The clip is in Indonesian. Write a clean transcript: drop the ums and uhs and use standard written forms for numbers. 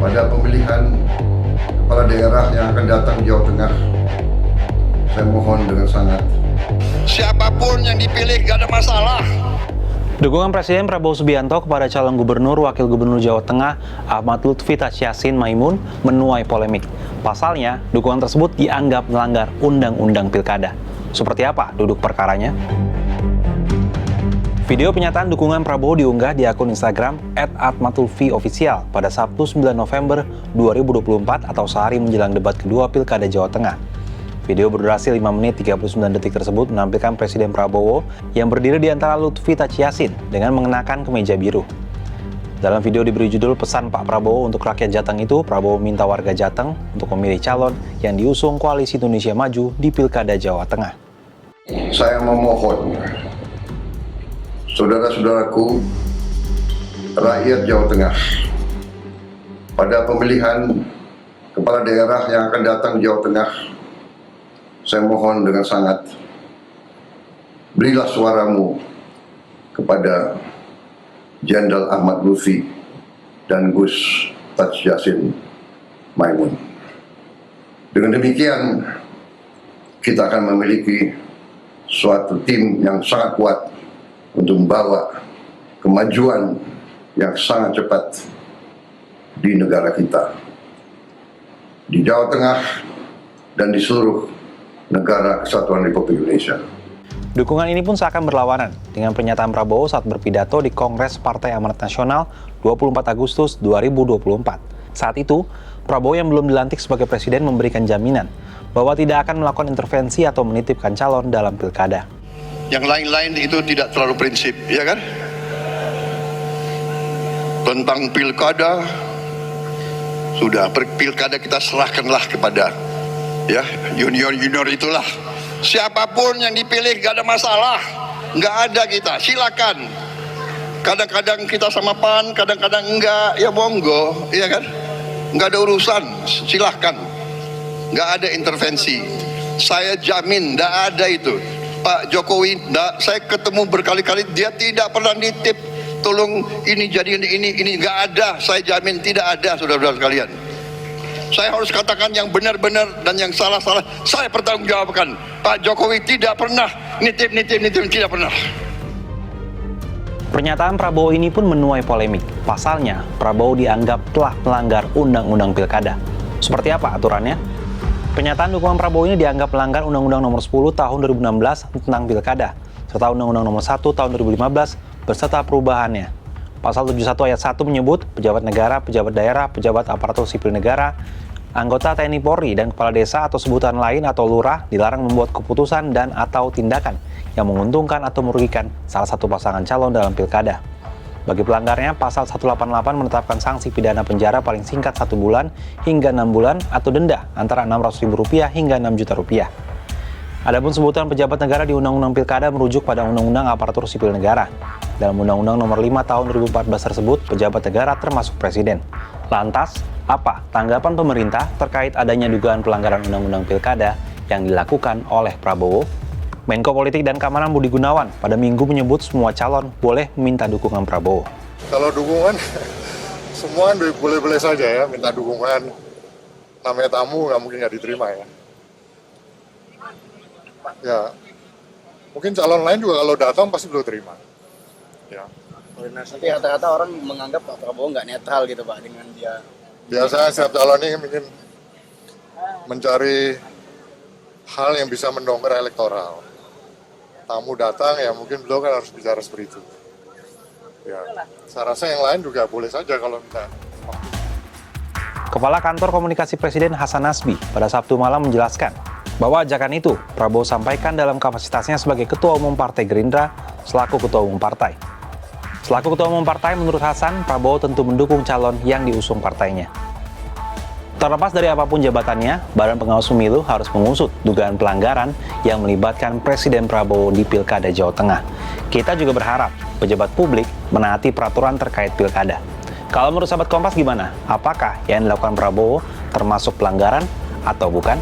pada pemilihan kepala daerah yang akan datang di Jawa Tengah, saya mohon dengan sangat, siapapun yang dipilih gak ada masalah. Dukungan Presiden Prabowo Subianto kepada calon gubernur Wakil Gubernur Jawa Tengah Ahmad Lutfi Tadsyasin Maimun menuai polemik. Pasalnya, dukungan tersebut dianggap melanggar Undang-Undang Pilkada. Seperti apa duduk perkaranya? Video pernyataan dukungan Prabowo diunggah di akun Instagram @ahmadlutfiofficial pada Sabtu 9 November 2024 atau sehari menjelang debat kedua Pilkada Jawa Tengah. Video berdurasi 5 menit 39 detik tersebut menampilkan Presiden Prabowo yang berdiri di antara Lutfi Tadsyasin dengan mengenakan kemeja biru. Dalam video diberi judul Pesan Pak Prabowo untuk Rakyat Jateng itu, Prabowo minta warga Jateng untuk memilih calon yang diusung Koalisi Indonesia Maju di Pilkada Jawa Tengah. saya memohon saudara-saudaraku rakyat Jawa Tengah, pada pemilihan kepala daerah yang akan datang di Jawa Tengah, saya mohon dengan sangat, berilah suaramu kepada Jenderal Ahmad Lutfi dan Gus Tadsyasin Maimun. Dengan demikian, kita akan memiliki suatu tim yang sangat kuat untuk membawa kemajuan yang sangat cepat di negara kita, di Jawa Tengah dan di seluruh negara Kesatuan Republik Indonesia. Dukungan ini pun seakan berlawanan dengan pernyataan Prabowo saat berpidato di Kongres Partai Amanat Nasional 24 Agustus 2024. Saat itu, Prabowo yang belum dilantik sebagai presiden memberikan jaminan bahwa tidak akan melakukan intervensi atau menitipkan calon dalam pilkada. Yang lain-lain itu tidak terlalu prinsip, ya kan? Tentang pilkada, sudah pilkada kita serahkanlah kepada junior itulah. Siapapun yang dipilih gak ada masalah, nggak ada kita, silakan. Kadang-kadang kita sama PAN, kadang-kadang enggak, ya monggo, ya kan? Nggak ada urusan, silahkan. Nggak ada intervensi. Saya jamin, nggak ada itu. Pak Jokowi, saya ketemu berkali-kali, dia tidak pernah nitip, tolong ini jadi ini, nggak ada. Saya jamin tidak ada, saudara-saudara sekalian. Saya harus katakan yang benar-benar dan yang salah-salah, saya pertanggungjawabkan. Pak Jokowi tidak pernah nitip, tidak pernah. Pernyataan Prabowo ini pun menuai polemik. Pasalnya, Prabowo dianggap telah melanggar Undang-Undang Pilkada. Seperti apa aturannya? Pernyataan dukungan Prabowo ini dianggap melanggar Undang-Undang Nomor 10 Tahun 2016 tentang Pilkada, serta Undang-Undang Nomor 1 Tahun 2015 beserta perubahannya. Pasal 71 ayat 1 menyebut pejabat negara, pejabat daerah, pejabat aparatur sipil negara, anggota TNI Polri, dan kepala desa atau sebutan lain atau lurah dilarang membuat keputusan dan atau tindakan yang menguntungkan atau merugikan salah satu pasangan calon dalam pilkada. Bagi pelanggarnya, pasal 188 menetapkan sanksi pidana penjara paling singkat 1 bulan hingga 6 bulan atau denda antara Rp600.000 hingga Rp6 juta. Adapun sebutan pejabat negara di Undang-Undang Pilkada merujuk pada Undang-Undang Aparatur Sipil Negara. Dalam Undang-Undang Nomor 5 Tahun 2014 tersebut, pejabat negara termasuk presiden. Lantas, apa tanggapan pemerintah terkait adanya dugaan pelanggaran Undang-Undang Pilkada yang dilakukan oleh Prabowo? Menko Politik dan Keamanan Budi Gunawan pada Minggu menyebut semua calon boleh meminta dukungan Prabowo. Kalau dukungan, semua boleh-boleh saja ya, minta dukungan. Namanya tamu nggak mungkin nggak diterima ya. Ya, mungkin calon lain juga kalau datang pasti belum terima. Ya. Nanti kata-kata orang menganggap Pak Prabowo nggak netral gitu Pak dengan dia. Biasa setiap calon ini ingin mencari hal yang bisa mendongkrak elektoral. Tamu datang ya mungkin beliau kan harus bicara seperti itu. Ya, saya rasa yang lain juga boleh saja kalau minta. Kepala Kantor Komunikasi Presiden Hasan Nasbi pada Sabtu malam menjelaskan bahwa ajakan itu Prabowo sampaikan dalam kapasitasnya sebagai Ketua Umum Partai Gerindra selaku Ketua Umum Partai. Selaku Ketua Umum Partai, menurut Hasan, Prabowo tentu mendukung calon yang diusung partainya. Terlepas dari apapun jabatannya, Badan Pengawas Pemilu harus mengusut dugaan pelanggaran yang melibatkan Presiden Prabowo di Pilkada Jawa Tengah. Kita juga berharap pejabat publik menaati peraturan terkait Pilkada. Kalau menurut sahabat Kompas gimana? Apakah yang dilakukan Prabowo termasuk pelanggaran atau bukan?